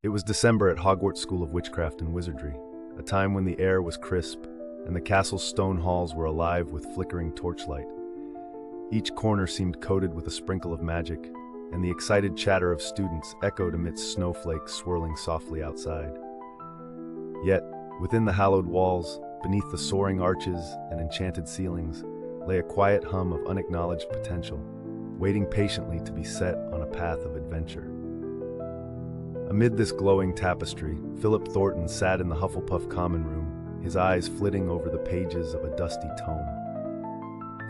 It was December at Hogwarts School of Witchcraft and Wizardry, a time when the air was crisp and the castle's stone halls were alive with flickering torchlight. Each corner seemed coated with a sprinkle of magic, and the excited chatter of students echoed amidst snowflakes swirling softly outside. Yet, within the hallowed walls, beneath the soaring arches and enchanted ceilings, lay a quiet hum of unacknowledged potential, waiting patiently to be set on a path of adventure. Amid this glowing tapestry, Philip Thornton sat in the Hufflepuff common room, his eyes flitting over the pages of a dusty tome.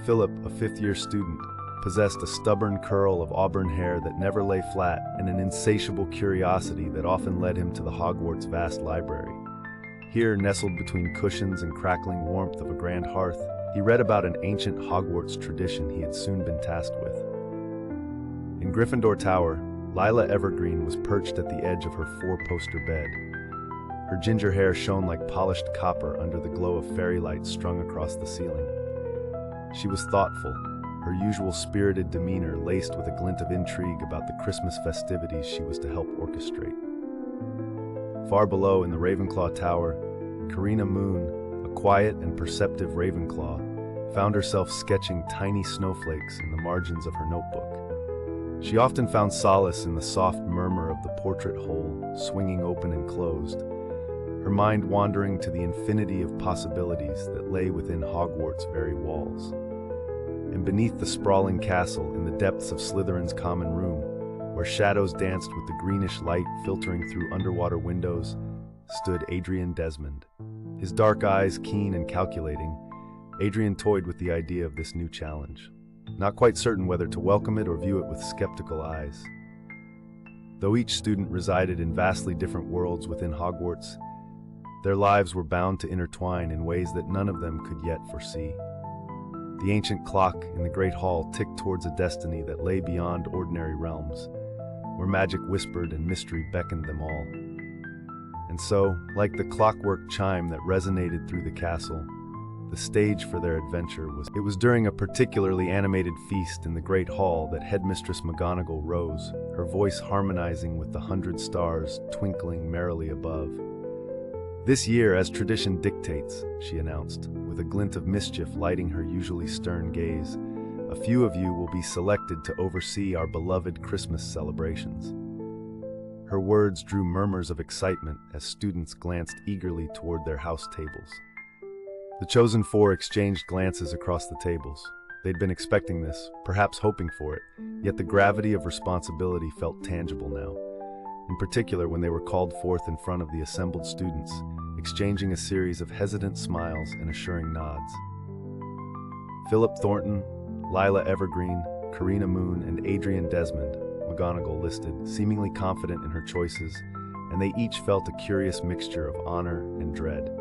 Philip, a fifth-year student, possessed a stubborn curl of auburn hair that never lay flat and an insatiable curiosity that often led him to the Hogwarts' vast library. Here, nestled between cushions and crackling warmth of a grand hearth, he read about an ancient Hogwarts tradition he had soon been tasked with. In Gryffindor Tower, Lila Evergreen was perched at the edge of her four-poster bed. Her ginger hair shone like polished copper under the glow of fairy lights strung across the ceiling. She was thoughtful, her usual spirited demeanor laced with a glint of intrigue about the Christmas festivities she was to help orchestrate. Far below in the Ravenclaw Tower, Carina Moon, a quiet and perceptive Ravenclaw, found herself sketching tiny snowflakes in the margins of her notebook. She often found solace in the soft murmur of the portrait hole, swinging open and closed, her mind wandering to the infinity of possibilities that lay within Hogwarts' very walls. And beneath the sprawling castle, in the depths of Slytherin's common room, where shadows danced with the greenish light filtering through underwater windows, stood Adrian Desmond. His dark eyes keen and calculating, Adrian toyed with the idea of this new challenge, not quite certain whether to welcome it or view it with skeptical eyes. Though each student resided in vastly different worlds within Hogwarts, their lives were bound to intertwine in ways that none of them could yet foresee. The ancient clock in the Great Hall ticked towards a destiny that lay beyond ordinary realms, where magic whispered and mystery beckoned them all. And so, like the clockwork chime that resonated through the castle, the stage for their adventure was during a particularly animated feast in the Great Hall that Headmistress McGonagall rose, her voice harmonizing with the 100 stars twinkling merrily above. "This year, as tradition dictates," she announced, with a glint of mischief lighting her usually stern gaze, "a few of you will be selected to oversee our beloved Christmas celebrations." Her words drew murmurs of excitement as students glanced eagerly toward their house tables. The chosen four exchanged glances across the tables. They'd been expecting this, perhaps hoping for it, yet the gravity of responsibility felt tangible now, in particular when they were called forth in front of the assembled students, exchanging a series of hesitant smiles and assuring nods. Philip Thornton, Lila Evergreen, Carina Moon, and Adrian Desmond, McGonagall listed, seemingly confident in her choices, and they each felt a curious mixture of honor and dread.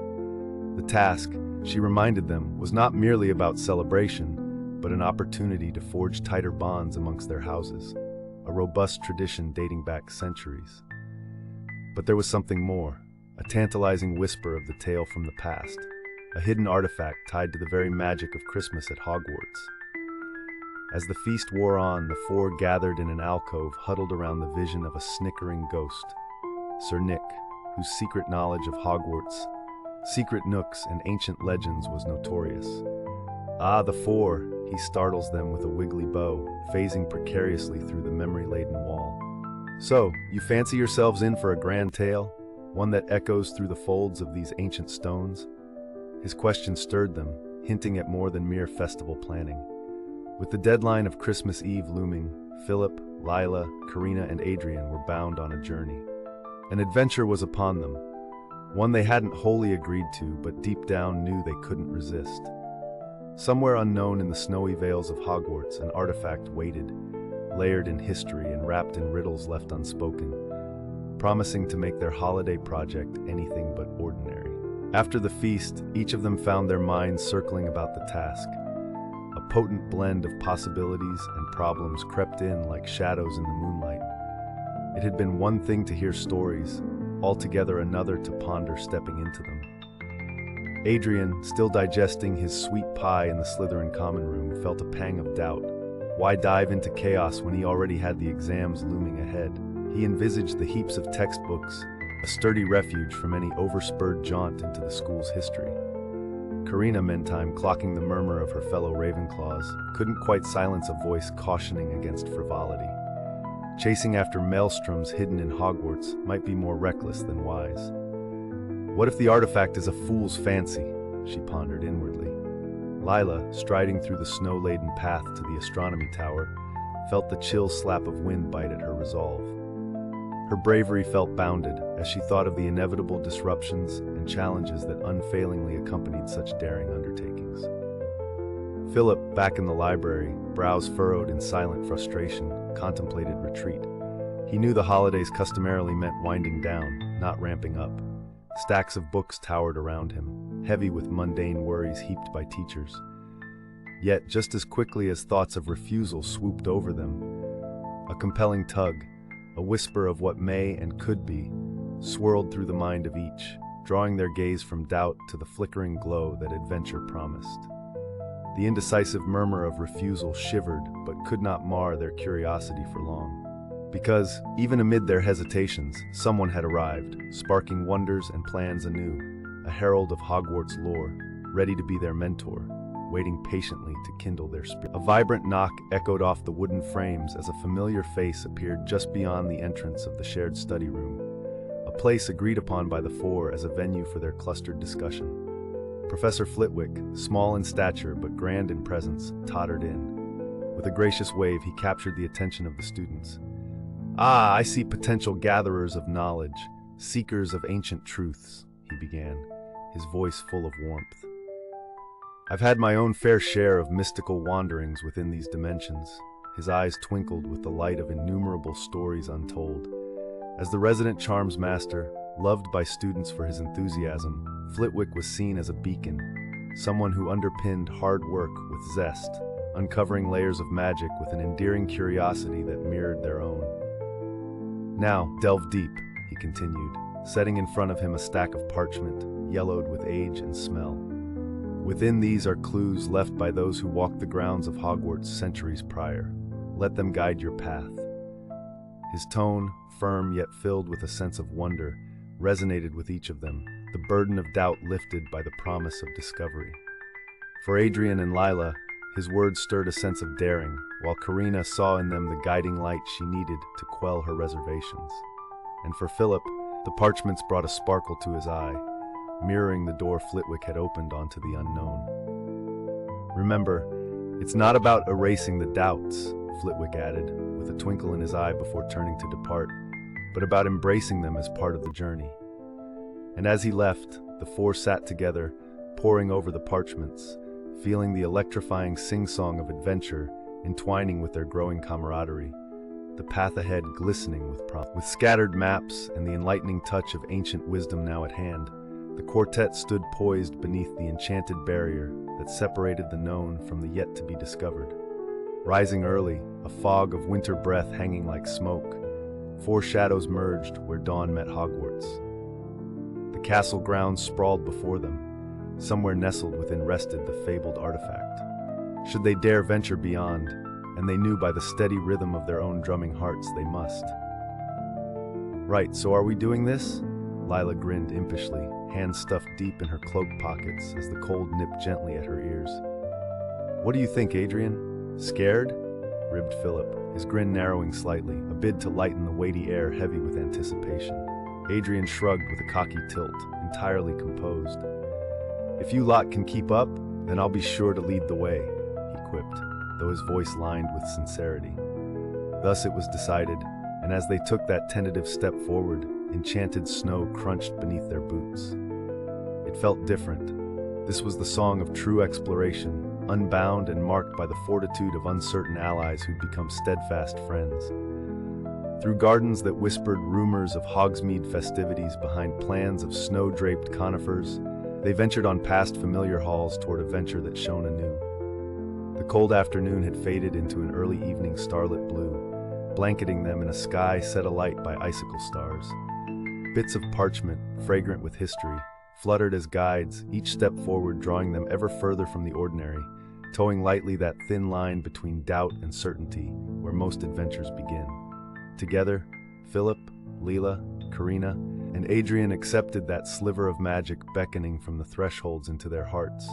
The task, she reminded them, was not merely about celebration, but an opportunity to forge tighter bonds amongst their houses, a robust tradition dating back centuries. But there was something more, a tantalizing whisper of the tale from the past, a hidden artifact tied to the very magic of Christmas at Hogwarts. As the feast wore on, the four gathered in an alcove huddled around the vision of a snickering ghost, Sir Nick, whose secret knowledge of Hogwarts, secret nooks, and ancient legends was notorious. "Ah, the four," he startles them with a wiggly bow, phasing precariously through the memory-laden wall. "So, you fancy yourselves in for a grand tale, one that echoes through the folds of these ancient stones?" His question stirred them, hinting at more than mere festival planning. With the deadline of Christmas Eve looming, Philip, Lila, Carina, and Adrian were bound on a journey. An adventure was upon them, one they hadn't wholly agreed to, but deep down knew they couldn't resist. Somewhere unknown in the snowy vales of Hogwarts, an artifact waited, layered in history and wrapped in riddles left unspoken, promising to make their holiday project anything but ordinary. After the feast, each of them found their minds circling about the task. A potent blend of possibilities and problems crept in like shadows in the moonlight. It had been one thing to hear stories, altogether another to ponder stepping into them. Adrian, still digesting his sweet pie in the Slytherin common room, felt a pang of doubt. Why dive into chaos when he already had the exams looming ahead? he envisaged the heaps of textbooks, a sturdy refuge from any overspurred jaunt into the school's history. Carina, meantime, clocking the murmur of her fellow Ravenclaws, couldn't quite silence a voice cautioning against frivolity. Chasing after maelstroms hidden in Hogwarts might be more reckless than wise. What if the artifact is a fool's fancy? She pondered inwardly. Lila, striding through the snow-laden path to the astronomy tower, felt the chill slap of wind bite at her resolve. Her bravery felt bounded as she thought of the inevitable disruptions and challenges that unfailingly accompanied such daring undertakings. Philip, back in the library, brows furrowed in silent frustration, contemplated retreat. He knew the holidays customarily meant winding down, not ramping up. Stacks of books towered around him, heavy with mundane worries heaped by teachers. Yet, just as quickly as thoughts of refusal swooped over them, a compelling tug, a whisper of what may and could be, swirled through the mind of each, drawing their gaze from doubt to the flickering glow that adventure promised. The indecisive murmur of refusal shivered but could not mar their curiosity for long. Because, even amid their hesitations, someone had arrived, sparking wonders and plans anew, a herald of Hogwarts lore, ready to be their mentor, waiting patiently to kindle their spirit. A vibrant knock echoed off the wooden frames as a familiar face appeared just beyond the entrance of the shared study room, a place agreed upon by the four as a venue for their clustered discussion. Professor Flitwick, small in stature but grand in presence, tottered in. With a gracious wave, he captured the attention of the students. "Ah, I see potential gatherers of knowledge, seekers of ancient truths," he began, his voice full of warmth. "I've had my own fair share of mystical wanderings within these dimensions." His eyes twinkled with the light of innumerable stories untold. As the resident charms master, loved by students for his enthusiasm, Flitwick was seen as a beacon, someone who underpinned hard work with zest, uncovering layers of magic with an endearing curiosity that mirrored their own. "Now, delve deep," he continued, setting in front of him a stack of parchment, yellowed with age and smell. "Within these are clues left by those who walked the grounds of Hogwarts centuries prior. Let them guide your path." His tone, firm yet filled with a sense of wonder, resonated with each of them, the burden of doubt lifted by the promise of discovery. For Adrian and Lila, his words stirred a sense of daring, while Carina saw in them the guiding light she needed to quell her reservations. And for Philip, the parchments brought a sparkle to his eye, mirroring the door Flitwick had opened onto the unknown. "Remember, it's not about erasing the doubts," Flitwick added, with a twinkle in his eye before turning to depart, "but about embracing them as part of the journey." And as he left, the four sat together, poring over the parchments, feeling the electrifying sing-song of adventure entwining with their growing camaraderie, the path ahead glistening with promise. With scattered maps and the enlightening touch of ancient wisdom now at hand, the quartet stood poised beneath the enchanted barrier that separated the known from the yet-to-be discovered. Rising early, a fog of winter breath hanging like smoke, four shadows merged where dawn met Hogwarts. The castle grounds sprawled before them. Somewhere nestled within rested the fabled artifact. Should they dare venture beyond, and they knew by the steady rhythm of their own drumming hearts they must. "Right, so are we doing this?" Lila grinned impishly, hands stuffed deep in her cloak pockets as the cold nipped gently at her ears. "What do you think, Adrian? Scared?" ribbed Philip, his grin narrowing slightly, a bid to lighten the weighty air heavy with anticipation. Adrian shrugged with a cocky tilt, entirely composed. "If you lot can keep up, then I'll be sure to lead the way," he quipped, though his voice lined with sincerity. Thus it was decided, and as they took that tentative step forward, enchanted snow crunched beneath their boots. It felt different. This was the song of true exploration, unbound and marked by the fortitude of uncertain allies who'd become steadfast friends. Through gardens that whispered rumors of Hogsmeade festivities behind plans of snow-draped conifers, they ventured on past familiar halls toward a venture that shone anew. The cold afternoon had faded into an early evening starlit blue, blanketing them in a sky set alight by icicle stars. Bits of parchment, fragrant with history, fluttered as guides, each step forward drawing them ever further from the ordinary, towing lightly that thin line between doubt and certainty where most adventures begin. Together, Philip, Lila, Carina, and Adrian accepted that sliver of magic beckoning from the thresholds into their hearts,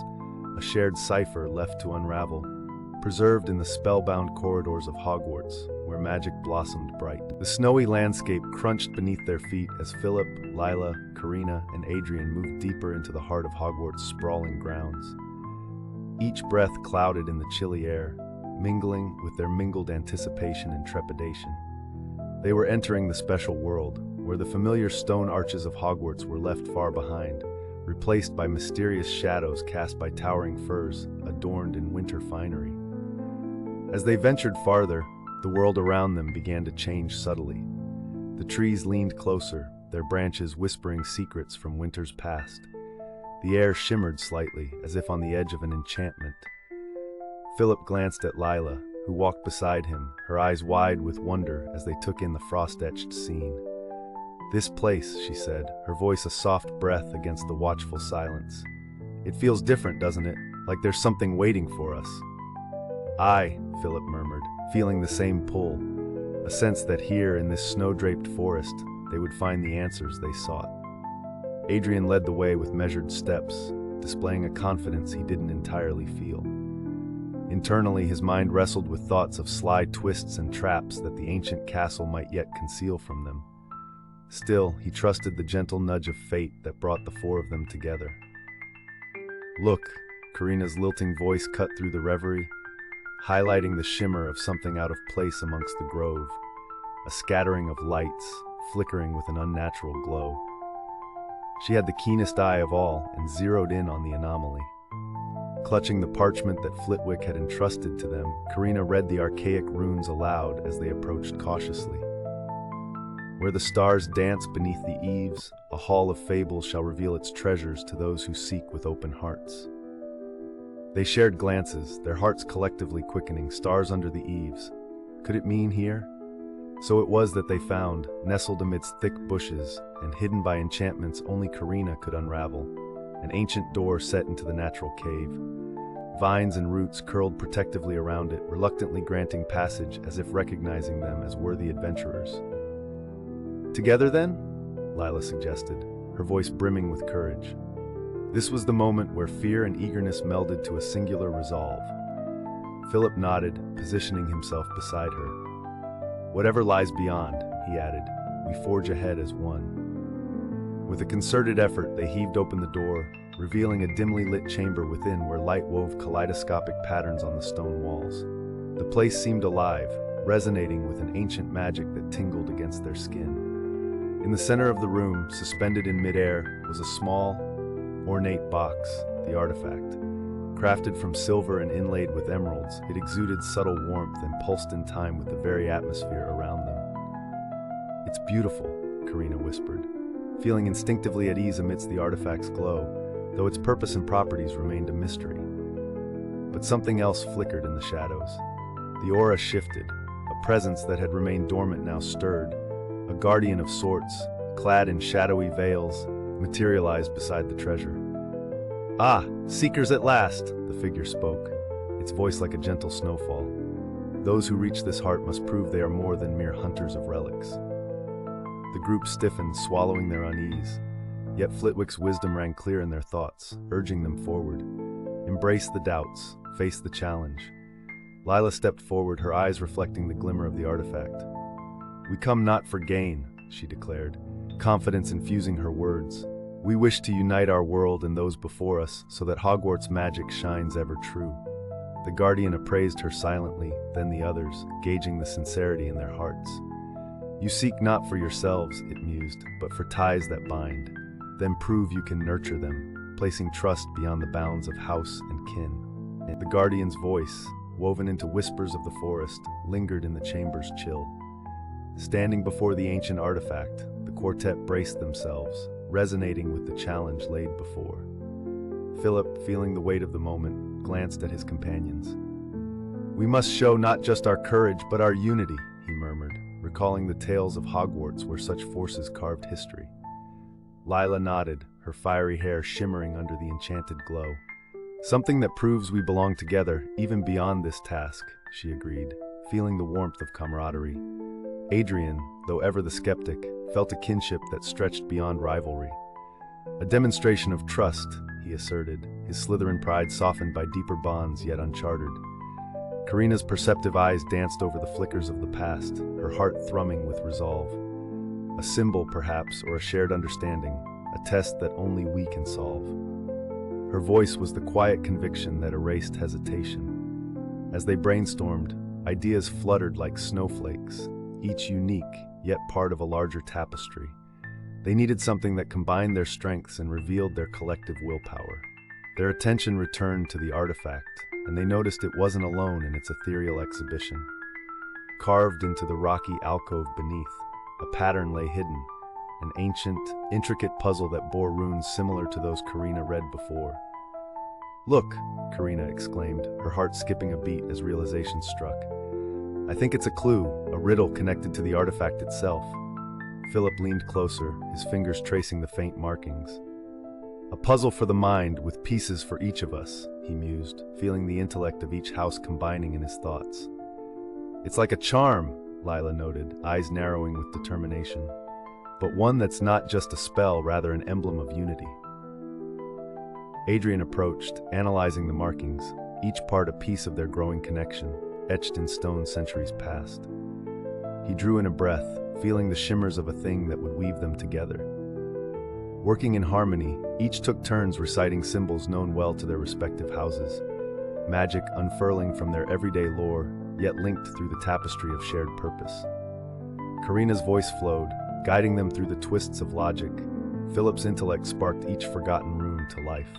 a shared cipher left to unravel, preserved in the spellbound corridors of Hogwarts, where magic blossomed bright. The snowy landscape crunched beneath their feet as Philip, Lila, Carina, and Adrian moved deeper into the heart of Hogwarts' sprawling grounds. Each breath clouded in the chilly air, mingling with their mingled anticipation and trepidation. They were entering the special world, where the familiar stone arches of Hogwarts were left far behind, replaced by mysterious shadows cast by towering firs, adorned in winter finery. As they ventured farther, the world around them began to change subtly. The trees leaned closer, their branches whispering secrets from winter's past. The air shimmered slightly, as if on the edge of an enchantment. Philip glanced at Lila, who walked beside him, her eyes wide with wonder as they took in the frost-etched scene. "This place," she said, her voice a soft breath against the watchful silence. "It feels different, doesn't it? Like there's something waiting for us." "Aye," Philip murmured, feeling the same pull, a sense that here in this snow-draped forest they would find the answers they sought. Adrian led the way with measured steps, displaying a confidence he didn't entirely feel. Internally, his mind wrestled with thoughts of sly twists and traps that the ancient castle might yet conceal from them. Still, he trusted the gentle nudge of fate that brought the four of them together. "Look," Carina's lilting voice cut through the reverie, highlighting the shimmer of something out of place amongst the grove, a scattering of lights, flickering with an unnatural glow. She had the keenest eye of all and zeroed in on the anomaly. Clutching the parchment that Flitwick had entrusted to them, Carina read the archaic runes aloud as they approached cautiously. "Where the stars dance beneath the eaves, a hall of fables shall reveal its treasures to those who seek with open hearts." They shared glances, their hearts collectively quickening. Stars under the eaves. Could it mean here? So it was that they found, nestled amidst thick bushes and hidden by enchantments only Carina could unravel, an ancient door set into the natural cave. Vines and roots curled protectively around it, reluctantly granting passage as if recognizing them as worthy adventurers. "Together then?" Lila suggested, her voice brimming with courage. This was the moment where fear and eagerness melded to a singular resolve. Philip nodded, positioning himself beside her. "Whatever lies beyond," he added, "we forge ahead as one." With a concerted effort, they heaved open the door, revealing a dimly lit chamber within where light wove kaleidoscopic patterns on the stone walls. The place seemed alive, resonating with an ancient magic that tingled against their skin. In the center of the room, suspended in midair, was a small, ornate box, the artifact. Crafted from silver and inlaid with emeralds, it exuded subtle warmth and pulsed in time with the very atmosphere around them. "It's beautiful," Carina whispered, feeling instinctively at ease amidst the artifact's glow, though its purpose and properties remained a mystery. But something else flickered in the shadows. The aura shifted, a presence that had remained dormant now stirred. A guardian of sorts, clad in shadowy veils, materialized beside the treasure. "Ah, seekers at last," the figure spoke, its voice like a gentle snowfall. "Those who reach this heart must prove they are more than mere hunters of relics." The group stiffened, swallowing their unease, yet Flitwick's wisdom rang clear in their thoughts, urging them forward. Embrace the doubts, face the challenge. Lila stepped forward, her eyes reflecting the glimmer of the artifact. "We come not for gain," she declared, confidence infusing her words. "We wish to unite our world and those before us so that Hogwarts magic shines ever true." The guardian appraised her silently, then the others, gauging the sincerity in their hearts. "You seek not for yourselves," it mused, "but for ties that bind. Then prove you can nurture them, placing trust beyond the bounds of house and kin." The guardian's voice, woven into whispers of the forest, lingered in the chamber's chill. Standing before the ancient artifact, the quartet braced themselves, resonating with the challenge laid before. Philip, feeling the weight of the moment, glanced at his companions. "We must show not just our courage, but our unity," he murmured, recalling the tales of Hogwarts where such forces carved history. Lila nodded, her fiery hair shimmering under the enchanted glow. "Something that proves we belong together, even beyond this task," she agreed, feeling the warmth of camaraderie. Adrian, though ever the skeptic, felt a kinship that stretched beyond rivalry. A demonstration of trust, he asserted, his Slytherin pride softened by deeper bonds yet uncharted. Carina's perceptive eyes danced over the flickers of the past, her heart thrumming with resolve. A symbol, perhaps, or a shared understanding, a test that only we can solve. Her voice was the quiet conviction that erased hesitation. As they brainstormed, ideas fluttered like snowflakes, each unique, yet part of a larger tapestry. They needed something that combined their strengths and revealed their collective willpower. Their attention returned to the artifact, and they noticed it wasn't alone in its ethereal exhibition. Carved into the rocky alcove beneath, a pattern lay hidden, an ancient, intricate puzzle that bore runes similar to those Carina read before. "Look," Carina exclaimed, her heart skipping a beat as realization struck. "I think it's a clue, a riddle connected to the artifact itself." Philip leaned closer, his fingers tracing the faint markings. "A puzzle for the mind, with pieces for each of us," he mused, feeling the intellect of each house combining in his thoughts. "It's like a charm," Lila noted, eyes narrowing with determination. "But one that's not just a spell, rather an emblem of unity." Adrian approached, analyzing the markings, each part a piece of their growing connection, etched in stone centuries past. He drew in a breath, feeling the shimmers of a thing that would weave them together. Working in harmony, each took turns reciting symbols known well to their respective houses, magic unfurling from their everyday lore, yet linked through the tapestry of shared purpose. Carina's voice flowed, guiding them through the twists of logic. Philip's intellect sparked each forgotten rune to life.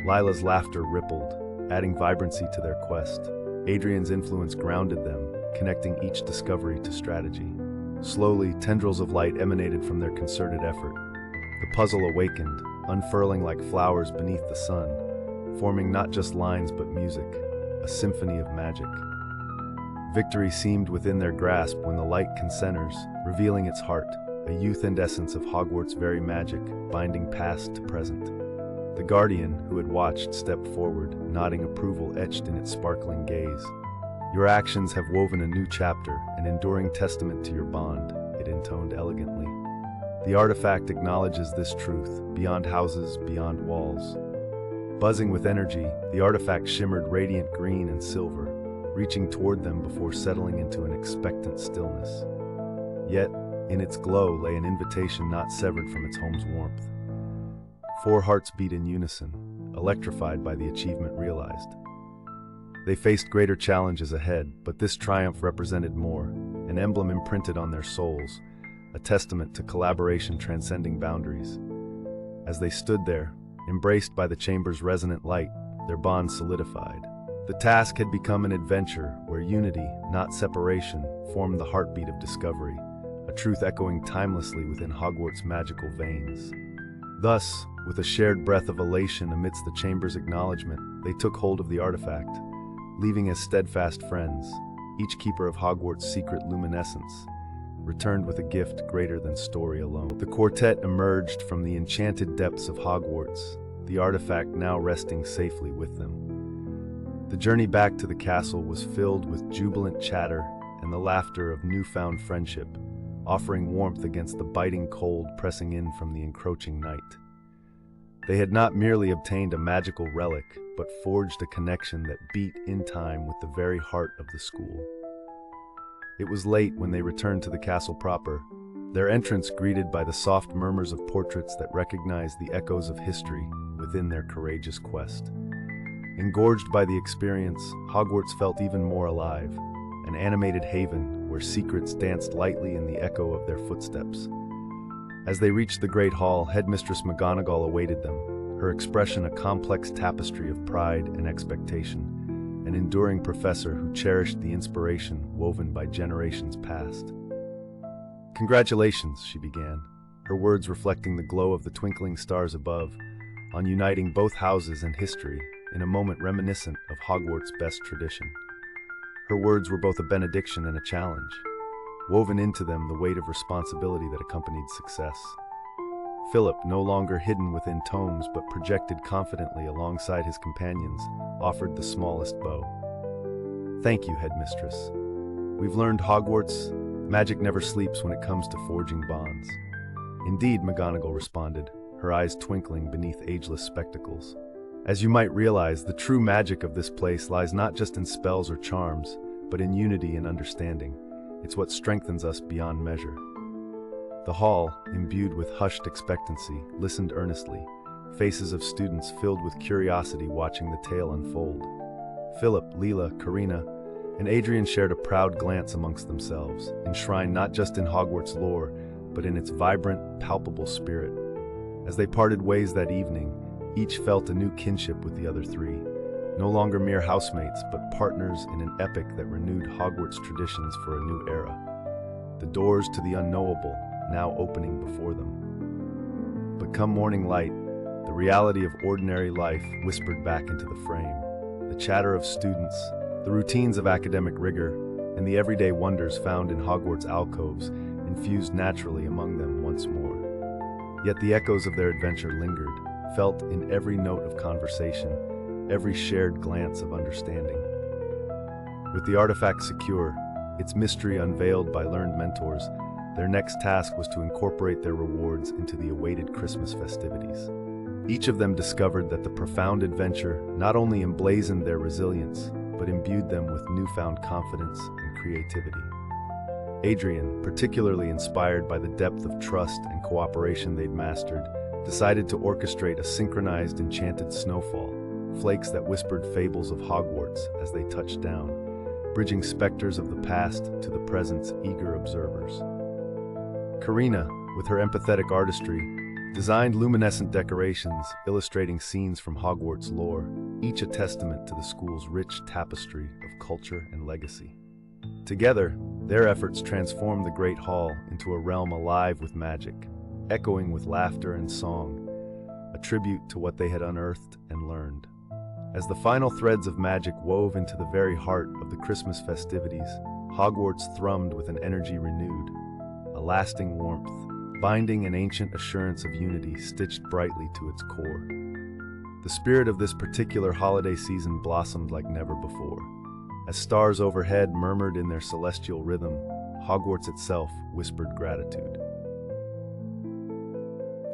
Lila's laughter rippled, adding vibrancy to their quest. Adrian's influence grounded them, connecting each discovery to strategy. Slowly, tendrils of light emanated from their concerted effort. The puzzle awakened, unfurling like flowers beneath the sun, forming not just lines but music, a symphony of magic. Victory seemed within their grasp when the light concenters, revealing its heart, a youth and essence of Hogwarts' very magic, binding past to present. The guardian, who had watched, stepped forward, nodding approval etched in its sparkling gaze. "Your actions have woven a new chapter, an enduring testament to your bond," it intoned elegantly. "The artifact acknowledges this truth, beyond houses, beyond walls." Buzzing with energy, the artifact shimmered radiant green and silver, reaching toward them before settling into an expectant stillness. Yet, in its glow lay an invitation not severed from its home's warmth. 4 hearts beat in unison, electrified by the achievement realized. They faced greater challenges ahead, but this triumph represented more, an emblem imprinted on their souls, a testament to collaboration transcending boundaries. As they stood there, embraced by the chamber's resonant light, their bond solidified. The task had become an adventure where unity, not separation, formed the heartbeat of discovery, a truth echoing timelessly within Hogwarts' magical veins. Thus, with a shared breath of elation amidst the chamber's acknowledgement, they took hold of the artifact, leaving as steadfast friends, each keeper of Hogwarts' secret luminescence, returned with a gift greater than story alone. The quartet emerged from the enchanted depths of Hogwarts, the artifact now resting safely with them. The journey back to the castle was filled with jubilant chatter and the laughter of newfound friendship, offering warmth against the biting cold pressing in from the encroaching night. They had not merely obtained a magical relic, but forged a connection that beat in time with the very heart of the school. It was late when they returned to the castle proper, their entrance greeted by the soft murmurs of portraits that recognized the echoes of history within their courageous quest. Engorged by the experience, Hogwarts felt even more alive, an animated haven where secrets danced lightly in the echo of their footsteps. As they reached the Great Hall, Headmistress McGonagall awaited them, her expression a complex tapestry of pride and expectation, an enduring professor who cherished the inspiration woven by generations past. "Congratulations," she began, her words reflecting the glow of the twinkling stars above, on uniting both houses and history in a moment reminiscent of Hogwarts' best tradition. Her words were both a benediction and a challenge, woven into them the weight of responsibility that accompanied success. Philip, no longer hidden within tomes but projected confidently alongside his companions, offered the smallest bow. "Thank you, Headmistress. We've learned Hogwarts Magic never sleeps when it comes to forging bonds. Indeed, McGonagall responded, her eyes twinkling beneath ageless spectacles. As you might realize, the true magic of this place lies not just in spells or charms, but in unity and understanding. It's what strengthens us beyond measure. The hall, imbued with hushed expectancy, listened earnestly, faces of students filled with curiosity watching the tale unfold. Philip, Lila, Carina, and Adrian shared a proud glance amongst themselves, enshrined not just in Hogwarts lore, but in its vibrant, palpable spirit. As they parted ways that evening, each felt a new kinship with the other three, no longer mere housemates, but partners in an epic that renewed Hogwarts traditions for a new era. The doors to the unknowable now opening before them. But come morning light, the reality of ordinary life whispered back into the frame. The chatter of students, the routines of academic rigor, and the everyday wonders found in Hogwarts alcoves infused naturally among them once more. Yet the echoes of their adventure lingered, felt in every note of conversation, every shared glance of understanding. With the artifact secure, its mystery unveiled by learned mentors, their next task was to incorporate their rewards into the awaited Christmas festivities. Each of them discovered that the profound adventure not only emblazoned their resilience, but imbued them with newfound confidence and creativity. Adrian, particularly inspired by the depth of trust and cooperation they'd mastered, decided to orchestrate a synchronized enchanted snowfall, flakes that whispered fables of Hogwarts as they touched down, bridging specters of the past to the present's eager observers. Carina, with her empathetic artistry, designed luminescent decorations illustrating scenes from Hogwarts lore, each a testament to the school's rich tapestry of culture and legacy. Together, their efforts transformed the Great Hall into a realm alive with magic, echoing with laughter and song, a tribute to what they had unearthed and learned. As the final threads of magic wove into the very heart of the Christmas festivities, Hogwarts thrummed with an energy renewed, a lasting warmth, binding an ancient assurance of unity stitched brightly to its core. The spirit of this particular holiday season blossomed like never before. As stars overhead murmured in their celestial rhythm, Hogwarts itself whispered gratitude.